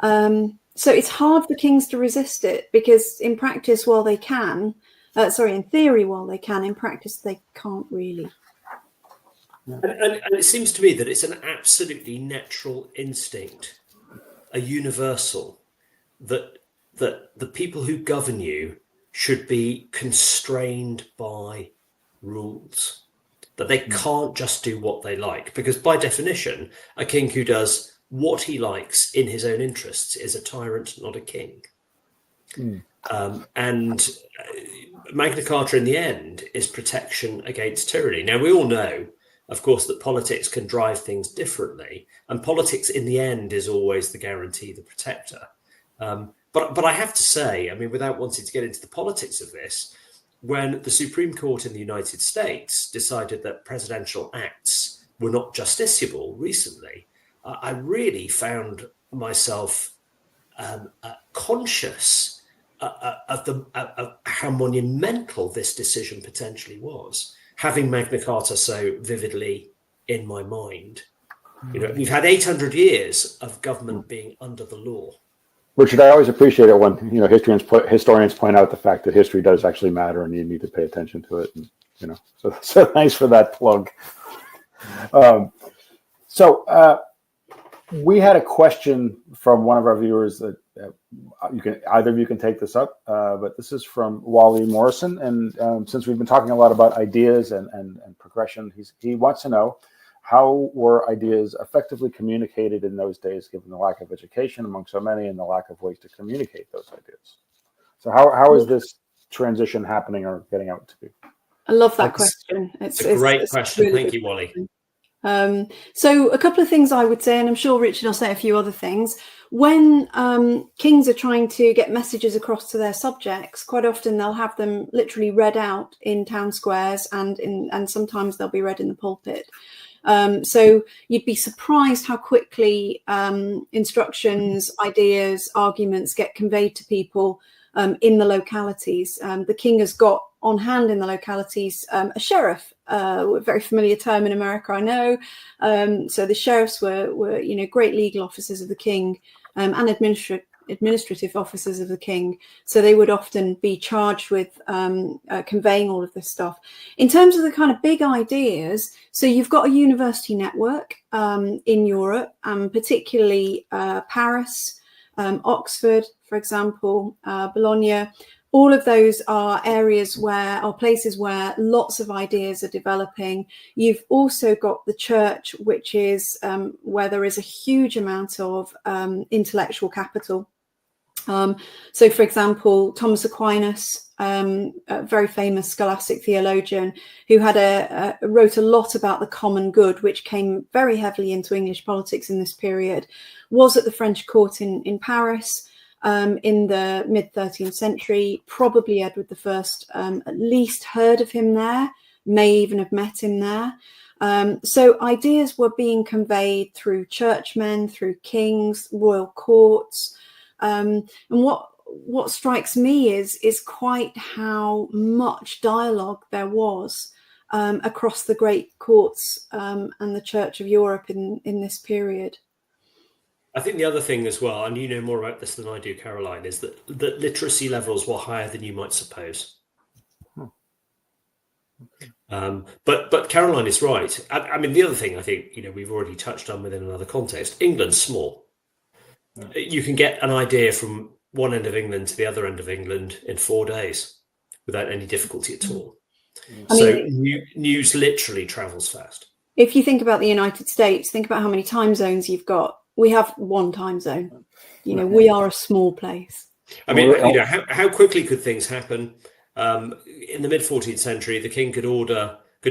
S4: So it's hard for kings to resist it, because in practice, while they can, in theory, while they can, in practice, they can't really.
S3: And it seems to me that it's an absolutely natural instinct, a universal, that the people who govern you should be constrained by rules, that they can't just do what they like, because by definition, a king who does what he likes in his own interests is a tyrant, not a king. And Magna Carta in the end is protection against tyranny. Now, we all know, of course, that politics can drive things differently, and politics in the end is always the guarantee, the protector. But I have to say, I mean, without wanting to get into the politics of this, when the Supreme Court in the United States decided that presidential acts were not justiciable recently, I really found myself conscious of how monumental this decision potentially was, having Magna Carta so vividly in my mind. We've had 800 years of government being under the law.
S1: Richard, I always appreciate it when historians point out the fact that history does actually matter, and you need to pay attention to it. And so thanks for that plug. We had a question from one of our viewers that either of you can take this up, but this is from Wally Morrison, and since we've been talking a lot about ideas and progression, he wants to know, how were ideas effectively communicated in those days, given the lack of education among so many and the lack of ways to communicate those ideas? So how is this transition happening or getting out to be?
S4: I love that question.
S3: It's a great question. Really Thank you, Wally.
S4: So a couple of things I would say, and I'm sure Richard will say a few other things. When kings are trying to get messages across to their subjects, quite often they'll have them literally read out in town squares, and sometimes they'll be read in the pulpit. So you'd be surprised how quickly instructions, ideas, arguments get conveyed to people in the localities. The king has got on hand in the localities a sheriff, a very familiar term in America, I know. So the sheriffs were great legal officers of the king, and administrative officers of the king. So they would often be charged with conveying all of this stuff. In terms of the kind of big ideas, so you've got a university network in Europe, particularly Paris, Oxford, for example, Bologna. All of those are places where lots of ideas are developing. You've also got the church, which is where there is a huge amount of intellectual capital. So, for example, Thomas Aquinas, a very famous scholastic theologian who wrote a lot about the common good, which came very heavily into English politics in this period, was at the French court in Paris. In the mid-13th century, probably Edward I at least heard of him there, may even have met him there. So ideas were being conveyed through churchmen, through kings, royal courts. And what strikes me is quite how much dialogue there was across the great courts and the Church of Europe in this period.
S3: I think the other thing as well, and you know more about this than I do, Caroline, is that literacy levels were higher than you might suppose. But Caroline is right. I mean, the other thing I think, we've already touched on within another context, England's small. You can get an idea from one end of England to the other end of England in 4 days without any difficulty at all. News literally travels fast.
S4: If you think about the United States, think about how many time zones you've got. We have one time zone. We are a small place.
S3: I mean, how quickly could things happen? In the mid-14th century, the king could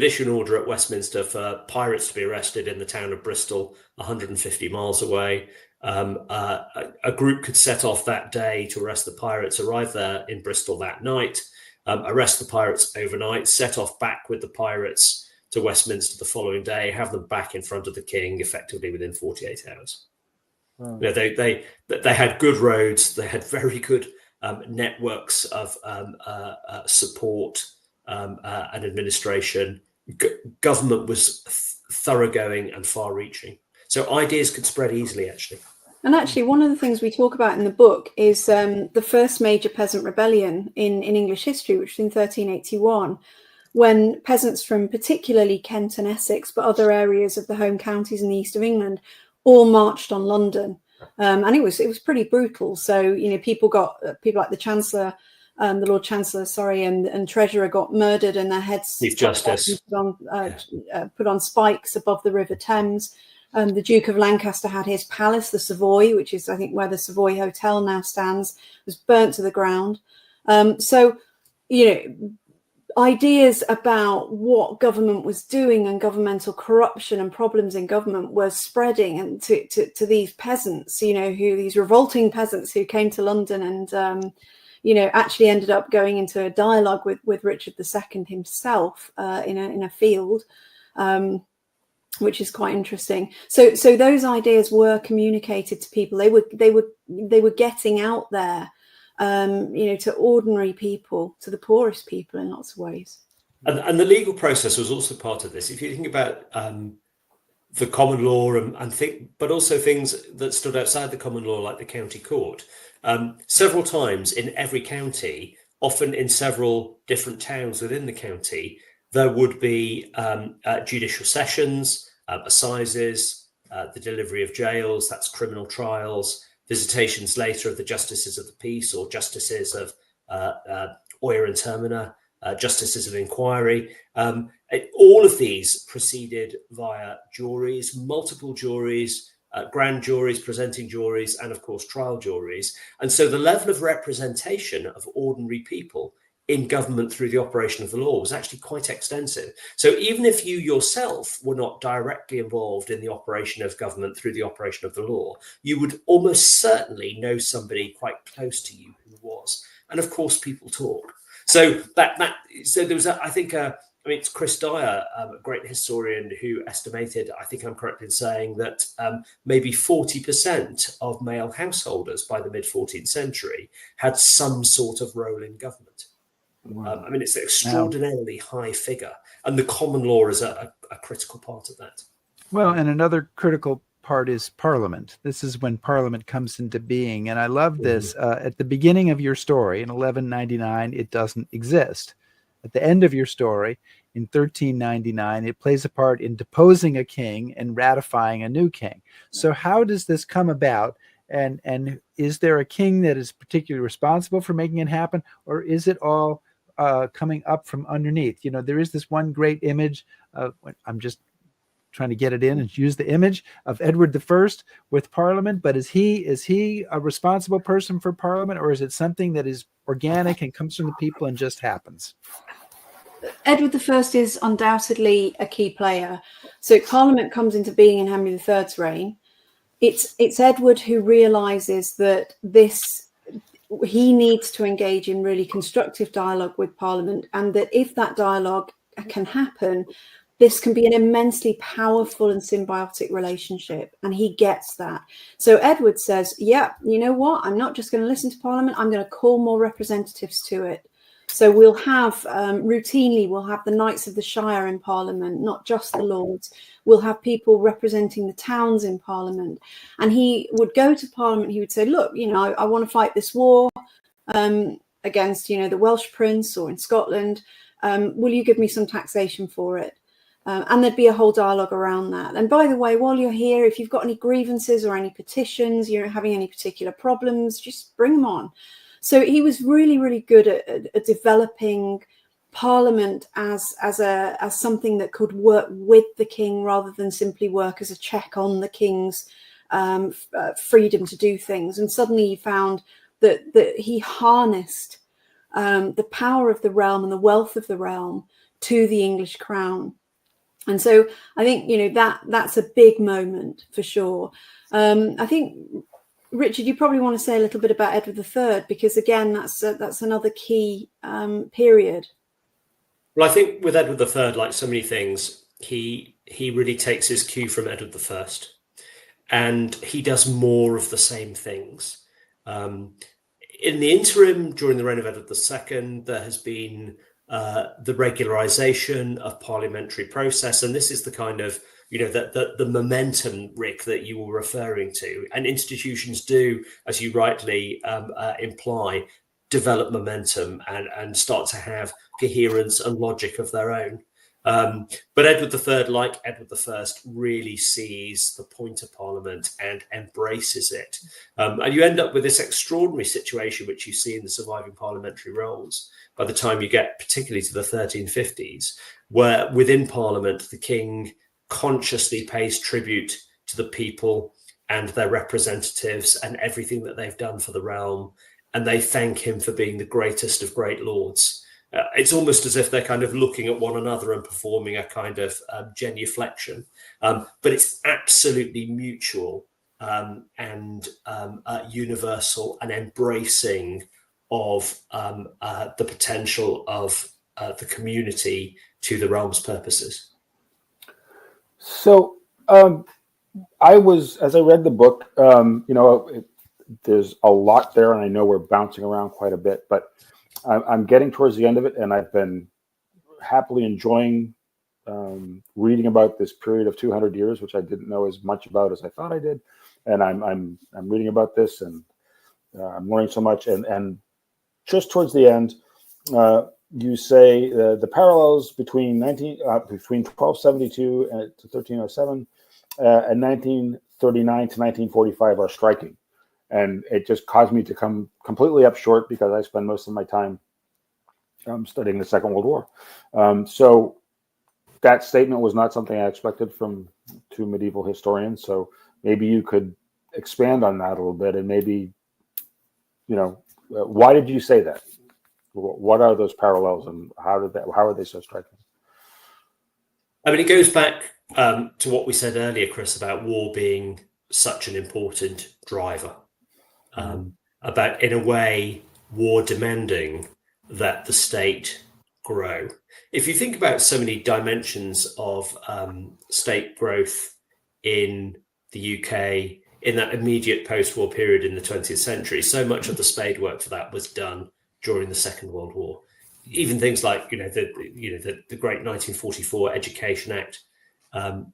S3: issue an order at Westminster for pirates to be arrested in the town of Bristol, 150 miles away. A group could set off that day to arrest the pirates, arrive there in Bristol that night, arrest the pirates overnight, set off back with the pirates to Westminster the following day, have them back in front of the king effectively within 48 hours. They had good roads, they had very good networks of support and administration. Government was thoroughgoing and far-reaching. So ideas could spread easily, actually.
S4: And actually, one of the things we talk about in the book is the first major peasant rebellion in English history, which was in 1381, when peasants from particularly Kent and Essex, but other areas of the home counties in the east of England, all marched on London. And it was pretty brutal. So, people like the Chancellor, the Lord Chancellor, and Treasurer got murdered and their heads
S3: Chief Justice
S4: put on spikes above the River Thames. The Duke of Lancaster had his palace, the Savoy, which is, I think, where the Savoy Hotel now stands, was burnt to the ground. So, ideas about what government was doing and governmental corruption and problems in government were spreading and to these peasants, these revolting peasants who came to London and, actually ended up going into a dialogue with Richard II himself in a field. Which is quite interesting. So those ideas were communicated to people. They were getting out there, to ordinary people, to the poorest people in lots of ways.
S3: And the legal process was also part of this. If you think about the common law but also things that stood outside the common law, like the county court, several times in every county, often in several different towns within the county, there would be judicial sessions, assizes, the delivery of jails, that's criminal trials, visitations later of the justices of the peace or justices of oyer and termina, justices of inquiry. All of these proceeded via juries, multiple juries, grand juries, presenting juries, and of course trial juries. And so the level of representation of ordinary people in government through the operation of the law was actually quite extensive. So even if you yourself were not directly involved in the operation of government through the operation of the law, you would almost certainly know somebody quite close to you who was. And of course, people talk. So so there was, it's Chris Dyer, a great historian, who estimated, I think I'm correct in saying, that maybe 40% of male householders by the mid-14th century had some sort of role in government. Wow. It's an extraordinarily high figure, and the common law is a critical part of that.
S2: Well, and another critical part is Parliament. This is when Parliament comes into being, and I love this. At the beginning of your story, in 1199, it doesn't exist. At the end of your story, in 1399, it plays a part in deposing a king and ratifying a new king. So how does this come about? and is there a king that is particularly responsible for making it happen, or is it all coming up from underneath? There is this one great image of, I'm just trying to get it in and use the image of Edward I with Parliament, but is he a responsible person for Parliament, or is it something that is organic and comes from the people and just happens?
S4: Edward I is undoubtedly a key player. So Parliament comes into being in Henry III's reign. It's Edward who realizes that he needs to engage in really constructive dialogue with Parliament, and that if that dialogue can happen, this can be an immensely powerful and symbiotic relationship, and he gets that. So Edward says, yeah, you know what? I'm not just going to listen to Parliament. I'm going to call more representatives to it. So we'll have, routinely, we'll have the Knights of the Shire in Parliament, not just the Lords. We'll have people representing the towns in Parliament. And he would go to Parliament, he would say, look, I want to fight this war against, the Welsh Prince, or in Scotland. Will you give me some taxation for it? And there'd be a whole dialogue around that. And by the way, while you're here, if you've got any grievances or any petitions, you're having any particular problems, just bring them on. So he was really, really good at developing Parliament as something that could work with the king rather than simply work as a check on the king's freedom to do things. And suddenly he found that he harnessed the power of the realm and the wealth of the realm to the English crown. And so I think, that's a big moment for sure. I think, Richard, you probably want to say a little bit about Edward III, because again, that's another key period.
S3: Well, I think with Edward III, like so many things, he really takes his cue from Edward I, and he does more of the same things. In the interim, during the reign of Edward II, there has been the regularization of parliamentary process, and this is the kind of the momentum, Rick, that you were referring to. And institutions do, as you rightly imply, develop momentum and start to have coherence and logic of their own. But Edward III, like Edward I, really sees the point of Parliament and embraces it. And you end up with this extraordinary situation, which you see in the surviving parliamentary rolls by the time you get particularly to the 1350s, where within Parliament, the king consciously pays tribute to the people and their representatives and everything that they've done for the realm. And they thank him for being the greatest of great lords. It's almost as if they're kind of looking at one another and performing a kind of genuflection. But it's absolutely mutual and universal, and embracing of the potential of the community to the realm's purposes.
S1: So as I read the book, there's a lot there, and I know we're bouncing around quite a bit, but I'm getting towards the end of it, and I've been happily enjoying reading about this period of 200 years, which I didn't know as much about as I thought I did. And I'm reading about this, and I'm learning so much. And just towards the end, you say the parallels between 1272 to 1307 and 1939 to 1945 are striking. And it just caused me to come completely up short, because I spend most of my time studying the Second World War. So that statement was not something I expected from two medieval historians. So maybe you could expand on that a little bit, and maybe, why did you say that? What are those parallels, and how are they so striking?
S3: I mean, it goes back to what we said earlier, Chris, about war being such an important driver. About, in a way, war demanding that the state grow. If you think about so many dimensions of state growth in the UK in that immediate post-war period in the 20th century, so much of the spade work for that was done during the Second World War. Even things like the great 1944 Education Act,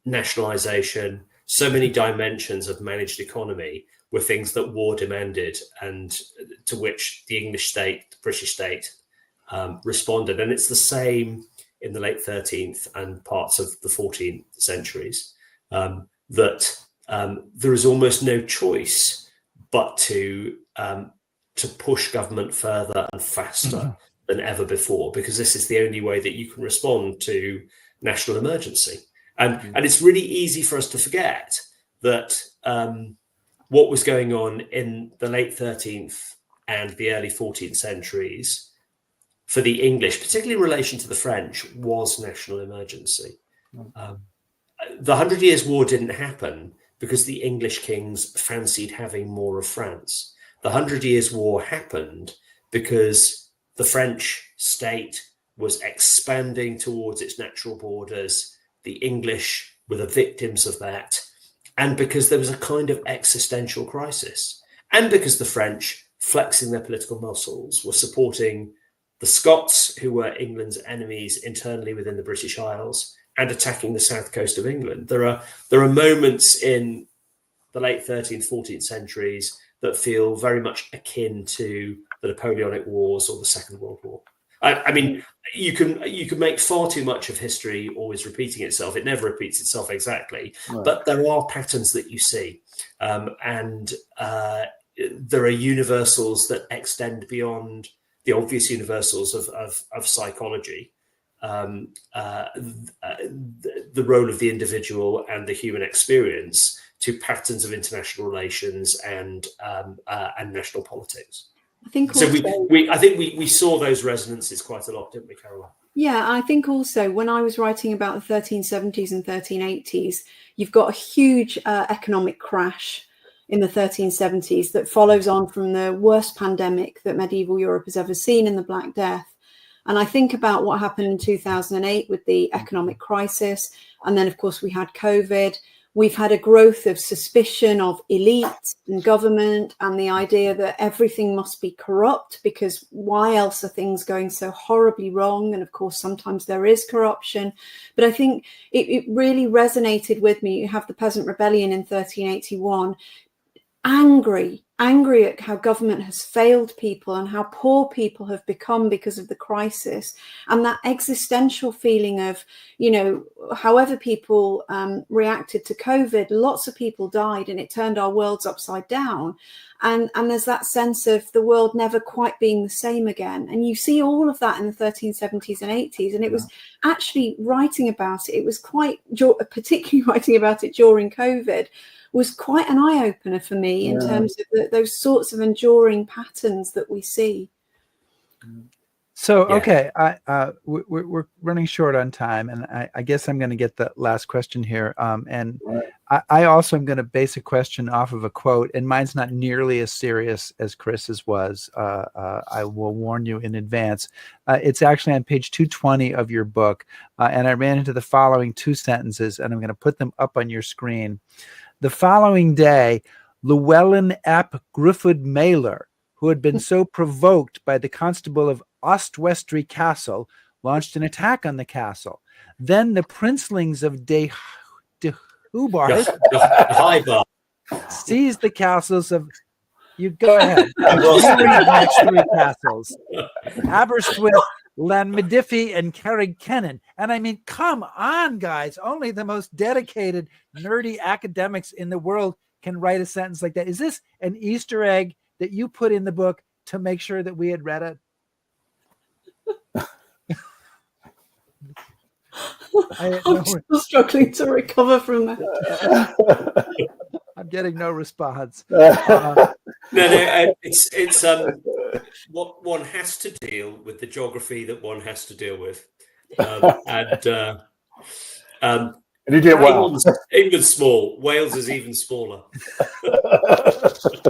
S3: nationalisation, so many dimensions of managed economy were things that war demanded, and to which the English state, the British state, responded. And it's the same in the late 13th and parts of the 14th centuries, that there is almost no choice but to push government further and faster than ever before, because this is the only way that you can respond to national emergency. And it's really easy for us to forget that what was going on in the late 13th and the early 14th centuries for the English, particularly in relation to the French, was national emergency. The 100 Years' War didn't happen because the English kings fancied having more of France. The 100 Years' War happened because the French state was expanding towards its natural borders. The English were the victims of that. And because there was a kind of existential crisis. And because the French, flexing their political muscles, were supporting the Scots, who were England's enemies internally within the British Isles, and attacking the south coast of England. There are moments in the late 13th, 14th centuries that feel very much akin to the Napoleonic Wars or the Second World War. I mean, you can make far too much of history always repeating itself. It never repeats itself exactly, but there are patterns that you see, and there are universals that extend beyond the obvious universals of psychology. The role of the individual and the human experience to patterns of international relations and national politics.
S4: I think
S3: so.
S4: Also,
S3: I think we saw those resonances quite a lot, didn't we, Caroline?
S4: Yeah, I think also when I was writing about the 1370s and 1380s, you've got a huge economic crash in the 1370s that follows on from the worst pandemic that medieval Europe has ever seen in the Black Death. And I think about what happened in 2008 with the economic crisis. And then, of course, we had COVID. We've had a growth of suspicion of elite and government and the idea that everything must be corrupt, because why else are things going so horribly wrong? And of course, sometimes there is corruption. But I think it really resonated with me. You have the Peasant Rebellion in 1381, angry at how government has failed people and how poor people have become because of the crisis, and that existential feeling of, however people reacted to COVID, lots of people died and it turned our worlds upside down. And there's that sense of the world never quite being the same again. And you see all of that in the 1370s and 80s. And it was actually writing about it. It was particularly writing about it during COVID was quite an eye-opener for me in terms of those sorts of enduring patterns that we see.
S2: So, okay, we're running short on time, and I guess I'm going to get the last question here. And I also am going to base a question off of a quote, and mine's not nearly as serious as Chris's was. I will warn you in advance. It's actually on page 220 of your book, and I ran into the following two sentences, and I'm going to put them up on your screen. The following day, Llewellyn ap Gruffydd Mailer, who had been so provoked by the constable of Ostwestry Castle, launched an attack on the castle. Then the princelings of De Hubbard seized the castles of, you go ahead, three castles, Aberystwyth, Llanmediffi, and Carrigkennen. And I mean, come on, guys. Only the most dedicated, nerdy academics in the world can write a sentence like that. Is this an Easter egg that you put in the book to make sure that we had read it?
S4: I'm still struggling to recover from that.
S2: I'm getting no response.
S3: It's what one has to deal with, the geography that one has to deal with, and
S1: you did well.
S3: England's small. Wales is even smaller.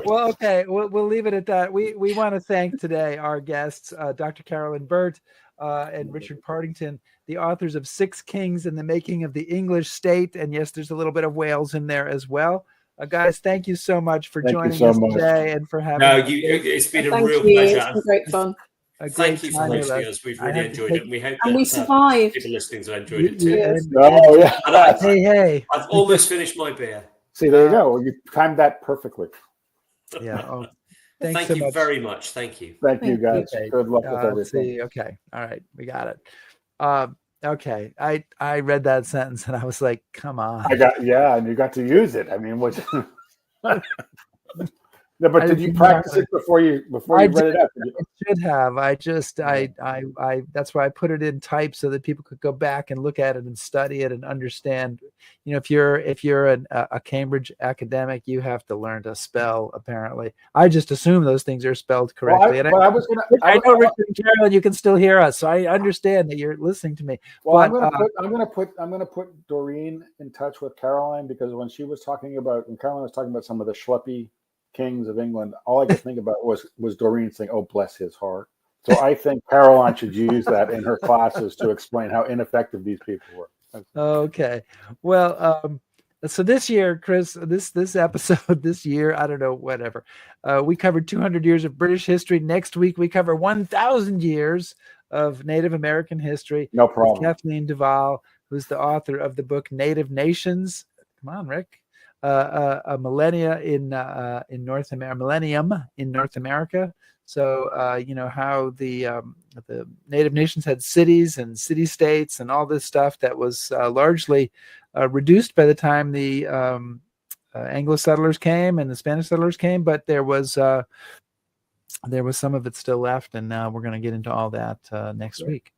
S2: Well, okay, we'll leave it at that. We want to thank today our guests, Dr. Carolyn Burt and Richard Partington, the authors of Six Kings and the Making of the English State. And yes, there's a little bit of Wales in there as well. Guys, thank you so much for joining us today and for having us.
S3: It's been a real pleasure.
S4: It's been great fun.
S3: Thank you for hosting us. We've really enjoyed it. And we hope
S4: we survived.
S3: People listening have enjoyed it too.
S2: Hey.
S3: I've almost finished my beer.
S1: See, there you go. You timed that perfectly.
S2: Yeah. Oh,
S3: thank you very much. Thank you.
S1: Thank you, guys. Okay. Good luck with everything.
S2: See. Okay. All right. We got it. Okay. I read that sentence and I was like, come on.
S1: And you got to use it. I mean, what? No, but
S2: I
S1: did you
S2: didn't
S1: practice
S2: have-
S1: it before you
S2: I
S1: read it out?
S2: I should have. I just, I, that's why I put it in type so that people could go back and look at it and study it and understand. You know, if you're a Cambridge academic, you have to learn to spell. Apparently, I just assume those things are spelled correctly.
S1: Well, I was gonna.
S2: I know Richard and Carolyn, you can still hear us, so I understand that you're listening to me.
S1: Well,
S2: but,
S1: I'm gonna put Doreen in touch with Caroline, because when Caroline was talking about some of the schleppy kings of England, all I could think about was Doreen saying, "Oh, bless his heart." So I think Caroline should use that in her classes to explain how ineffective these people were.
S2: Okay. Well, so this year, Chris, this episode, this year, I don't know, whatever. We covered 200 years of British history. Next week, we cover 1,000 years of Native American history.
S1: No problem.
S2: With Kathleen Duvall, who's the author of the book Native Nations. Come on, Rick. A millennia in North America, millennium in North America. So you know how the Native nations had cities and city-states and all this stuff that was largely reduced by the time the Anglo settlers came and the Spanish settlers came, but there was some of it still left, and we're going to get into all that next week.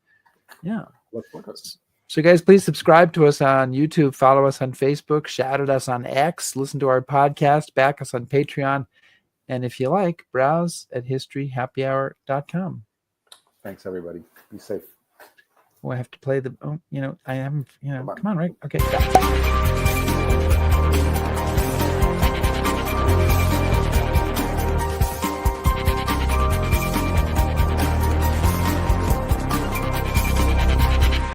S2: Yeah.
S1: Let's look at it.
S2: So guys, please subscribe to us on YouTube, follow us on Facebook, shout at us on X, listen to our podcast, back us on Patreon, and if you like, browse at historyhappyhour.com.
S1: Thanks, everybody. Be safe.
S2: Oh, I have to play I haven't, come on, Rick. Okay.